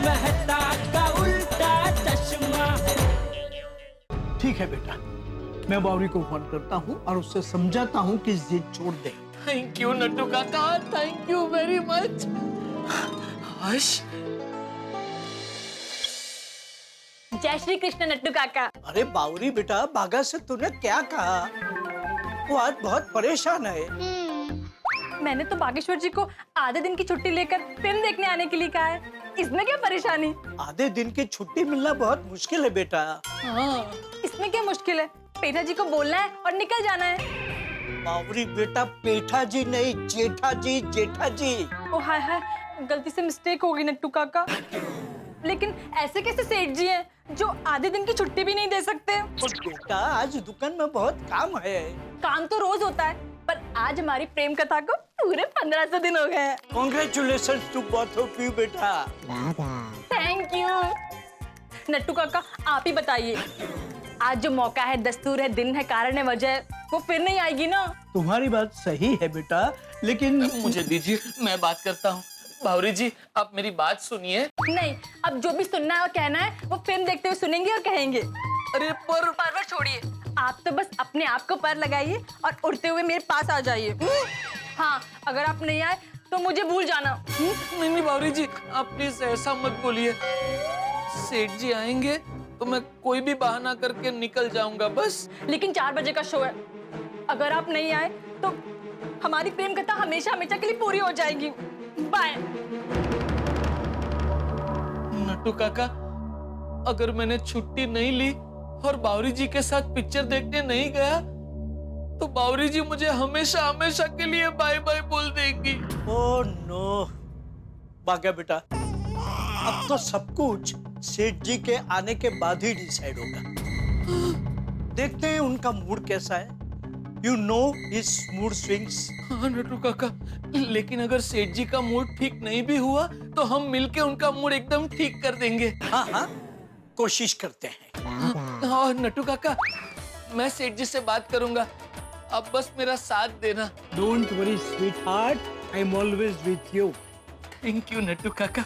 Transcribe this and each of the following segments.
मेहता का उल्टा चश्मा। ठीक है बेटा, मैं बावरी को फोन करता हूँ और उससे समझाता हूँ कि जिद छोड़ दे। थैंक यू नट्टू काका, थैंक यू वेरी मच। हर्ष, जय श्री कृष्ण नट्टू काका। अरे बावरी बेटा, बागा से तूने क्या कहा? वो आज बहुत परेशान है। मैंने तो बागेश्वर जी को आधे दिन की छुट्टी लेकर फिल्म देखने आने के लिए कहा है। इसमें क्या परेशानी? आधे दिन की छुट्टी मिलना बहुत मुश्किल है बेटा। हाँ, इसमें क्या मुश्किल है? पेठा जी को बोलना है और निकल जाना है। बावरी बेटा, पेठा जी नहीं, जेठा जी, जेठा जी। ओ हाय हाय, गलती से मिस्टेक हो गई नट्टू काका। लेकिन ऐसे कैसे सेठ जी हैं जो आधे दिन की छुट्टी भी नहीं दे सकते? और बेटा, आज दुकान में बहुत काम है। काम तो रोज होता है, पर आज हमारी प्रेम कथा को पूरे 1500 दिन हो गए हैं। Congratulation to both of you बेटा। Thank you. नट्टू काका आप ही बताइए, आज जो मौका है, दस्तूर है, दिन है, कारण है, वजह है, वो फिर नहीं आएगी ना? तुम्हारी बात सही है बेटा, लेकिन मुझे दीजिए, मैं बात करता हूँ। बावरी जी, आप मेरी बात सुनिए। नहीं, अब जो भी सुनना है और कहना है वो फिल्म देखते हुए सुनेंगे और कहेंगे। अरे परवर छोड़िए, आप तो बस अपने आप को पर लगाइए और उड़ते हुए मेरे पास आ जाइए। हाँ, अगर आप नहीं आए तो मुझे भूल जाना। नहीं नहीं बावरी जी, आप प्लीज ऐसा मत बोलिए। सेठ जी आएंगे तो मैं कोई भी बहाना करके निकल जाऊंगा बस। लेकिन 4 बजे का शो है, अगर आप नहीं आए तो हमारी प्रेम कथा हमेशा हमेशा के लिए पूरी हो जाएगी। बाय। नट्टू काका, अगर मैंने छुट्टी नहीं ली और बावरी जी के साथ पिक्चर देखने नहीं गया तो बावरी जी मुझे हमेशा हमेशा के लिए बाय बाय बोल देगी। ओह नो बागा बेटा, अब तो सब कुछ सेठ जी के आने के बाद ही डिसाइड होगा। देखते हैं उनका मूड कैसा है। You know his mood swings. हाँ नट्टू काका, लेकिन अगर सेठ जी का मूड ठीक नहीं भी हुआ तो हम मिलके उनका मूड एकदम ठीक कर देंगे। हाँ हाँ, कोशिश करते हैं। हाँ नट्टू काका, मैं सेठ जी से बात करूंगा, आप बस मेरा साथ देना। Don't worry sweet heart, I am always with you. Thank you Nattu काका।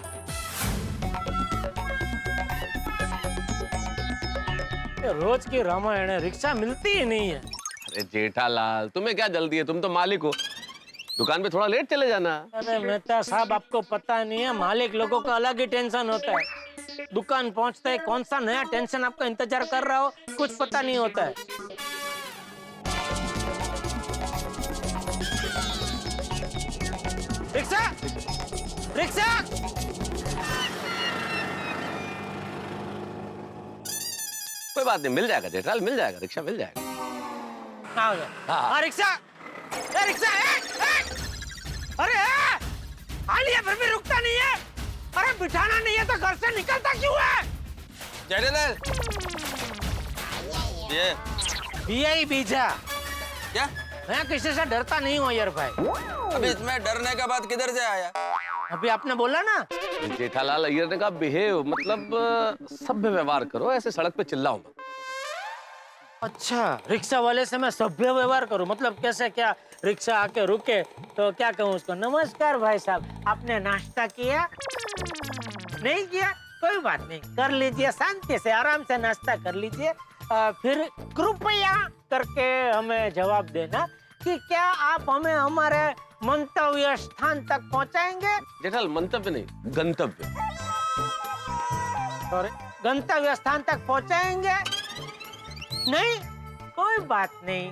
रोज की रामायण है, रिक्शा मिलती ही नहीं है। अरे जेठालाल, तुम्हें क्या जल्दी है? तुम तो मालिक हो, दुकान पे थोड़ा लेट चले जाना। अरे मेहता साहब, आपको पता नहीं है, मालिक लोगों का अलग ही टेंशन होता है। दुकान पहुंचते ही कौन सा नया टेंशन आपका इंतजार कर रहा हो, कुछ पता नहीं होता है। Rickshaw, rickshaw. कोई बात नहीं, मिल जाएगा जेठालाल, मिल जाएगा, रिक्शा मिल जाएगा। आ गया। हाँ रिक्शा, रिक्शा। अरे हालिया फिर भी रुकता नहीं है। अरे बिठाना नहीं है तो घर से निकलता क्यों है? जेठालाल, ये बिया ही बीजा। क्या? मैं किसी से डरता नहीं हूँ यार भाई। अभी इसमें डरने का बात किधर से आया? अभी आपने बोला ना। जेठालाल अय्यर ने कहा बिहेव, मतलब सभ्य व्यवहार करो, ऐसे सड़क पे चिल्लाओ मत। अच्छा, रिक्शा वाले से मैं सभ्य व्यवहार करूं, मतलब कैसे? क्या रिक्शा आके रुके तो क्या कहूँ उसको? नमस्कार भाई साहब, आपने नाश्ता किया? नहीं किया? कोई बात नहीं, कर लीजिए, शांति से आराम से नाश्ता कर लीजिए। फिर कृपया करके हमें जवाब देना कि क्या आप हमें हमारे मंतव्य स्थान तक पहुंचाएंगे? जेठालाल मंतव्य नहीं, गंतव्य। और गंतव्य स्थान तक पहुंचाएंगे? नहीं, कोई बात नहीं,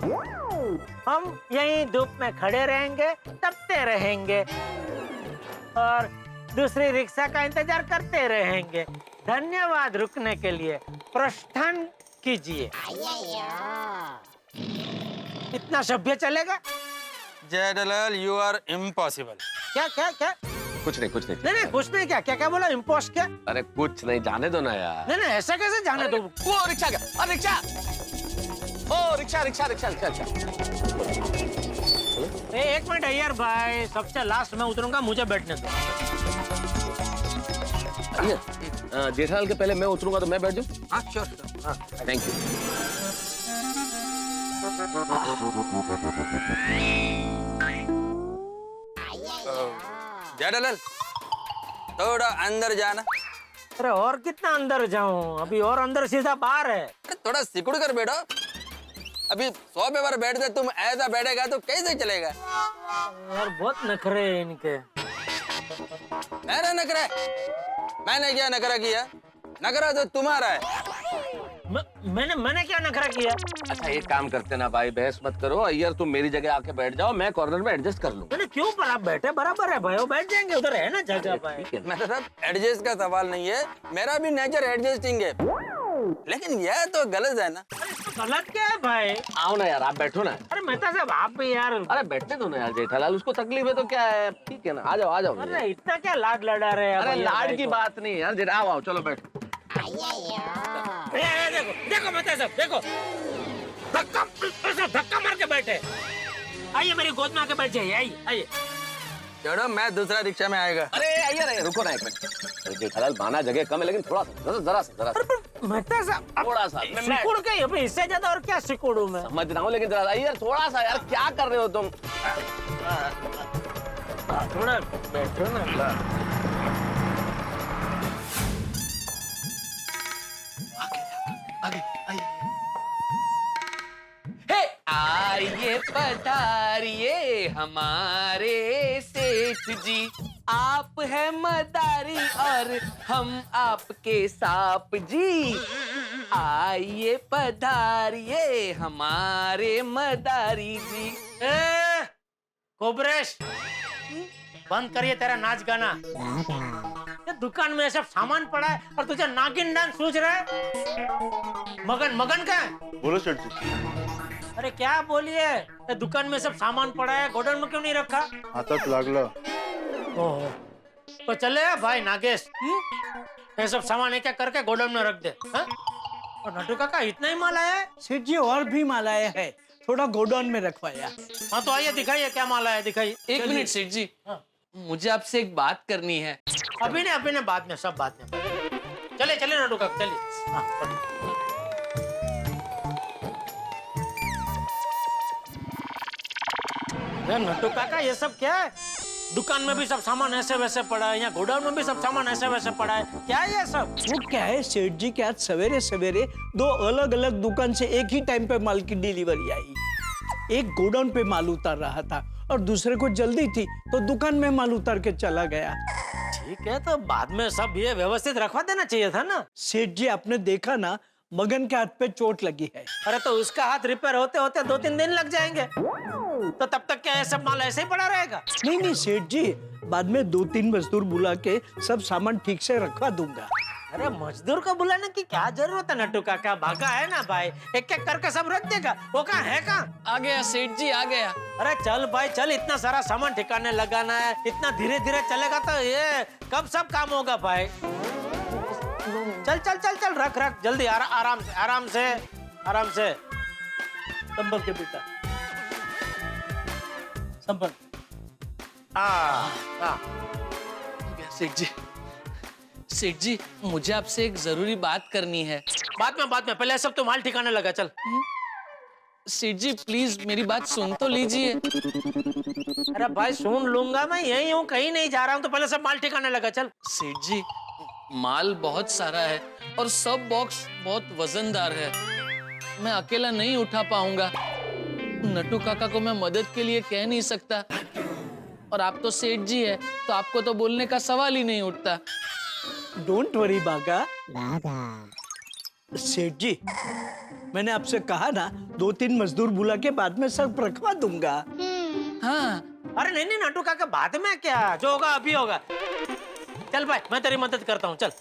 हम यहीं धूप में खड़े रहेंगे, तपते रहेंगे और दूसरी रिक्शा का इंतजार करते रहेंगे। धन्यवाद रुकने के लिए, प्रस्थान कीजिए। इतना सभ्य चलेगा? Jethalal, you are impossible. क्या क्या क्या? कुछ नहीं, कुछ नहीं। नहीं नहीं, कुछ नहीं। क्या क्या क्या बोला? इम्पोस्ट क्या? अरे कुछ नहीं, जाने दो ना यार। नहीं नहीं, ऐसा कैसे जाने दो? वो रिक्शा क्या? अरे रिक्शा! ओ rickshaw, rickshaw, rickshaw, rickshaw, rickshaw. एक मिनट यार भाई, सबसे लास्ट में उतरूंगा, मुझे बैठने दो। जेठालाल के पहले मैं उतरूंगा तो मैं बैठ जाऊं? हाँ श्योर। हाँ, थैंक यू। जेठालाल, थोड़ा अंदर जाना। अरे और कितना अंदर जाऊं, अभी और अंदर सीधा बाहर है। अरे थोड़ा सिकुड़ कर बैठो। अभी 100 पे बार बैठते तुम ऐसा बैठेगा तो कैसे चलेगा? यार बहुत नखरे हैं इनके। मेरा नखरा? मैंने क्या नखरा किया? नखरा तो तुम्हारा है। मैंने क्या नखरा किया? अच्छा एक काम करते ना भाई, बहस मत करो। अय्यर तुम मेरी जगह आके बैठ जाओ, मैं कॉर्नर में एडजस्ट कर लूंगा। मैंने क्यों पर आप बैठे, बराबर है भाई, वो बैठ जाएंगे, उधर है ना जगह भाई। ठीक है ना? मतलब एडजस्ट का सवाल नहीं है, मेरा भी नेचर एडजस्टिंग है, लेकिन यह तो गलत है ना। गलत क्या है भाई? आओ ना यार, आप बैठो ना। अरे मेहता साहब आप भी यार। अरे बैठने दो ना यार जेठालाल, उसको तकलीफ है तो क्या है, ठीक है ना, आ जाओ आ जाओ। अरे इतना क्या लाड लड़ा रहे हैं अरे भैया लाड भाई की को? बात नहीं है यार, आओ आओ चलो बैठो। देखो देखो मेहता साहब देखो, धक्का मार के बैठे। आइए मेरी गोद में आके बैठ जाइए, आइए आइए। चलो मैं दूसरा रिक्शा में आएगा। अरे अय्यर रुको ना एक मिनट। अरे जेठालाल माना जगह कम है, लेकिन थोड़ा सा जरा सा मेहता साहब थोड़ा सा सिकुड़ गई अभी, इससे ज्यादा और क्या सिकुड़ूं मैं? समझ रहा हूँ, लेकिन जरा अय्यर थोड़ा सा यार, क्या कर रहे हो तुम? थोड़ा बैठो ना। आगे आइए। हे आइए पधारिए हमारे सेठ जी, आप है मदारी और हम आपके साप जी। आइए पधारिए हमारे मदारी जी। ए, कोबरेश बंद करिए तेरा नाच गाना। ये दुकान में सब सामान पड़ा है और तुझे नागिन डांस सूझ रहा है? मगन मगन का है? बोलो सेठ जी। अरे क्या बोलिए, ये दुकान में सब सामान पड़ा है, गोडाउन में क्यों नहीं रखा? हातात लागलं। ओह, तो चले भाई नागेश, ये सब सामान एक एक करके गोडाउन में रख दे। हाँ? और नटू काका इतना ही माल आया है? सेठ जी और भी माल आया है, थोड़ा गोडाउन में रखवाया। हाँ तो आइए दिखाइए क्या माल आया, दिखाइए। एक मिनट सेठ जी, मुझे आपसे एक बात करनी है। अभी ने बाद में, सब बाद में। चले चले नटू काका चलिए। हाँ, चलिए। नटू काका ये सब क्या है? दुकान में भी सब सामान ऐसे वैसे पड़ा है, यहाँ गोडाउन में भी सब सामान ऐसे वैसे पड़ा है, क्या है ये सब? वो क्या है सेठ जी कि आज सवेरे सवेरे दो अलग अलग दुकान से एक ही टाइम पे माल की डिलीवरी आई। एक गोडाउन पे माल उतार रहा था और दूसरे को जल्दी थी तो दुकान में माल उतार के चला गया। ठीक है तो बाद में सब ये व्यवस्थित रखवा देना चाहिए था ना। सेठ जी आपने देखा ना, मगन के हाथ पे चोट लगी है। अरे तो उसका हाथ रिपेयर होते होते 2-3 दिन लग जाएंगे, तो तब तक क्या ये सब माल ऐसे ही पड़ा रहेगा? नहीं सेठ जी, बाद में 2-3 मजदूर बुला के सब सामान ठीक से रखवा दूंगा। अरे मजदूर को बुलाने की क्या जरूरत है नट्टू काका, भागा है ना भाई, एक एक करके सब रख देगा। वो कहाँ है कहाँ? आ गया सेठ जी, आ गया। अरे चल भाई चल, इतना सारा सामान ठिकाने लगाना है, इतना धीरे धीरे चलेगा तो ये कब सब काम होगा भाई। चल चल चल चल, रख रख जल्दी, आराम से आराम से आराम से। संभल के बेटा, संभल। सेठ जी मुझे आपसे एक जरूरी बात करनी है। बाद में पहले सब तो माल ठिकाने लगा। चल सेठ जी प्लीज मेरी बात सुन तो लीजिए। अरे भाई सुन लूंगा, मैं यही हूँ, कहीं नहीं जा रहा हूँ, तो पहले सब माल ठिकाने लगा। चल सेठ जी माल बहुत सारा है और सब बॉक्स बहुत वजनदार है, मैं अकेला नहीं उठा पाऊंगा। नट्टू काका को मैं मदद के लिए कह नहीं सकता, और आप तो सेठ जी है तो आपको तो बोलने का सवाल ही नहीं उठता। डोंट वरी बागा। सेठ जी मैंने आपसे कहा ना, 2-3 मजदूर बुला के बाद में सब रखवा दूंगा। हाँ अरे नहीं नहीं नट्टू काका, बाद में क्या, जो होगा अभी होगा। चल भाई मैं तेरी मदद करता हूँ, चल।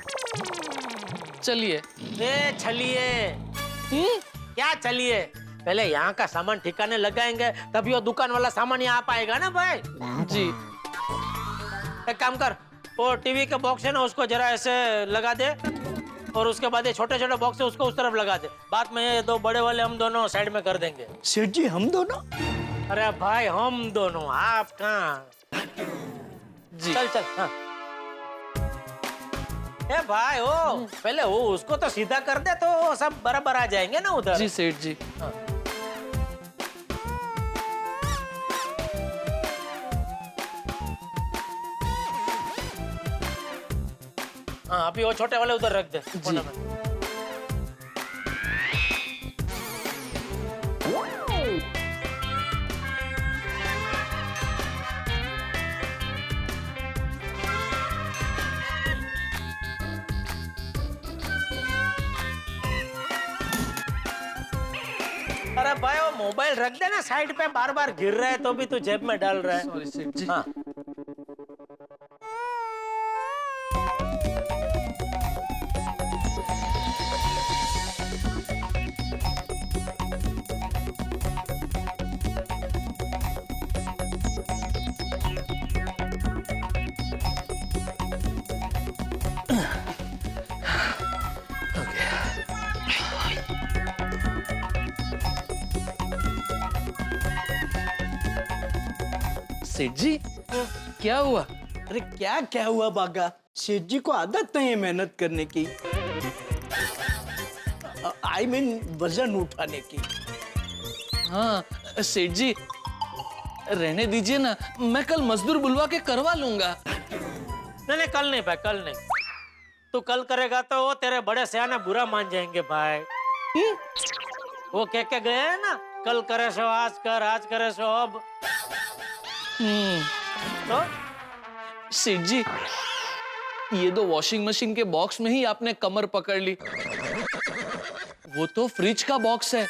चलिए। ए छलिए, क्या चलिए, पहले यहाँ का सामान ठिकाने लगाएंगे तभी वो दुकान वाला सामान यहाँ पाएगा ना भाई। जी एक काम कर, वो टीवी का बॉक्स है ना, उसको जरा ऐसे लगा दे, और उसके बाद ये छोटे छोटे बॉक्स है उसको उस तरफ लगा दे। बाद में ये दो बड़े वाले हम दोनों साइड में कर देंगे। सेठ जी हम दोनों? अरे भाई हम दोनों, आप कहाँ? जी चल चल। हाँ। ए भाई ओ पहले वो उसको तो सीधा कर दे तो वो सब बराबर आ जाएंगे ना उधर। जी सेठ जी। हाँ। हाँ अभी वो छोटे वाले उधर रख दे कोने में। अरे भाई वो मोबाइल रख देना साइड पे, बार बार गिर रहा है तो भी तू जेब में डाल रहा है। सॉरी सेठ जी। हाँ सेठ जी क्या हुआ? अरे क्या क्या हुआ बागा, सेठ जी को आदत नहीं है मेहनत करने की, आई मीन वजन उठाने की। हाँ सेठ जी रहने दीजिए ना, मैं कल मजदूर बुलवा के करवा लूंगा। नहीं नहीं कल नहीं भाई, कल नहीं। तू कल करेगा तो वो तेरे बड़े सयाने बुरा मान जाएंगे भाई। वो कह के गए हैं ना, कल करे सो आज कर, आज करे सो अब। तो सेठ जी ये दो वॉशिंग मशीन के बॉक्स में ही आपने कमर पकड़ ली, वो तो फ्रिज का बॉक्स है।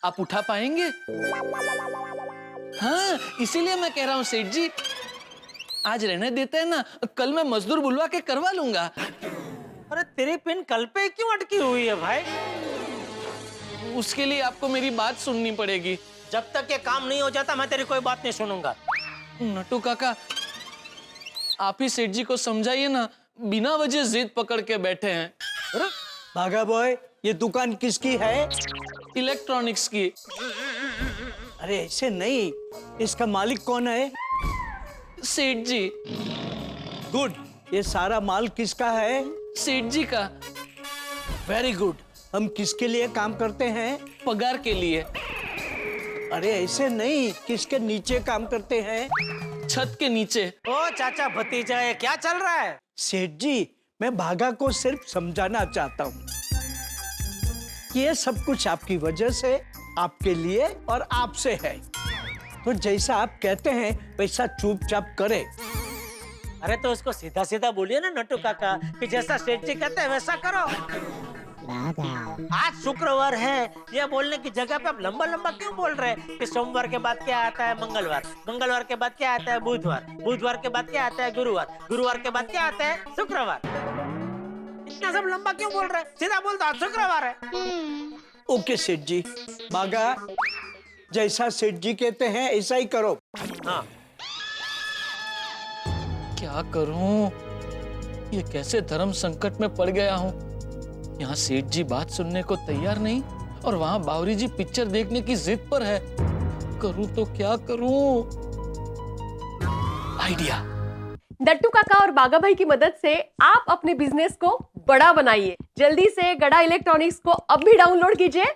आप उठा पाएंगे? हाँ इसीलिए मैं कह रहा हूं सेठ जी, आज रहने देते हैं ना, कल मैं मजदूर बुलवा के करवा लूंगा। अरे तेरी पिन कल पे क्यों अटकी हुई है भाई? उसके लिए आपको मेरी बात सुननी पड़ेगी। जब तक ये काम नहीं हो जाता मैं तेरी कोई बात नहीं सुनूंगा। नटू काका आप ही सेठ जी को समझाइए ना, बिना वजह जिद पकड़ के बैठे हैं। अरे बागा बॉय, ये दुकान किसकी है? इलेक्ट्रॉनिक्स की। अरे ऐसे नहीं, इसका मालिक कौन है? सेठ जी। गुड, ये सारा माल किसका है? सेठ जी का। Very good. हम किसके लिए काम करते हैं? पगार के लिए। अरे ऐसे नहीं, किसके नीचे काम करते हैं? छत के नीचे। ओ चाचा भतीजा है, क्या चल रहा है? सेठ जी मैं भागा को सिर्फ समझाना चाहता हूँ, ये सब कुछ आपकी वजह से, आपके लिए और आपसे है, तो जैसा आप कहते हैं वैसा चुपचाप करे। अरे तो उसको सीधा सीधा बोलिए ना नट्टू काका कि जैसा सेठ जी कहते हैं वैसा करो। आज शुक्रवार है, ये बोलने की जगह पे आप लंबा लंबा क्यों बोल रहे हैं कि सोमवार के बाद क्या आता है मंगलवार, मंगलवार के बाद क्या आता है बुधवार, बुधवार के बाद क्या आता है गुरुवार, गुरुवार के बाद क्या आता है शुक्रवार। इतना सब लंबा क्यों बोल रहे हैं? सीधा बोल दो आज शुक्रवार है। ओके सेठ जी, बागा जैसा सेठ जी कहते हैं ऐसा ही करो। हाँ क्या करूं, ये कैसे धर्म संकट में पड़ गया हूं। यहाँ सेठ जी बात सुनने को तैयार नहीं और वहां बावरी जी पिक्चर देखने की जिद पर है। करूं तो क्या करूं? आइडिया। नट्टू काका और बागा भाई की मदद से आप अपने बिजनेस को बड़ा बनाइए। जल्दी से गड़ा इलेक्ट्रॉनिक्स को अब भी डाउनलोड कीजिए।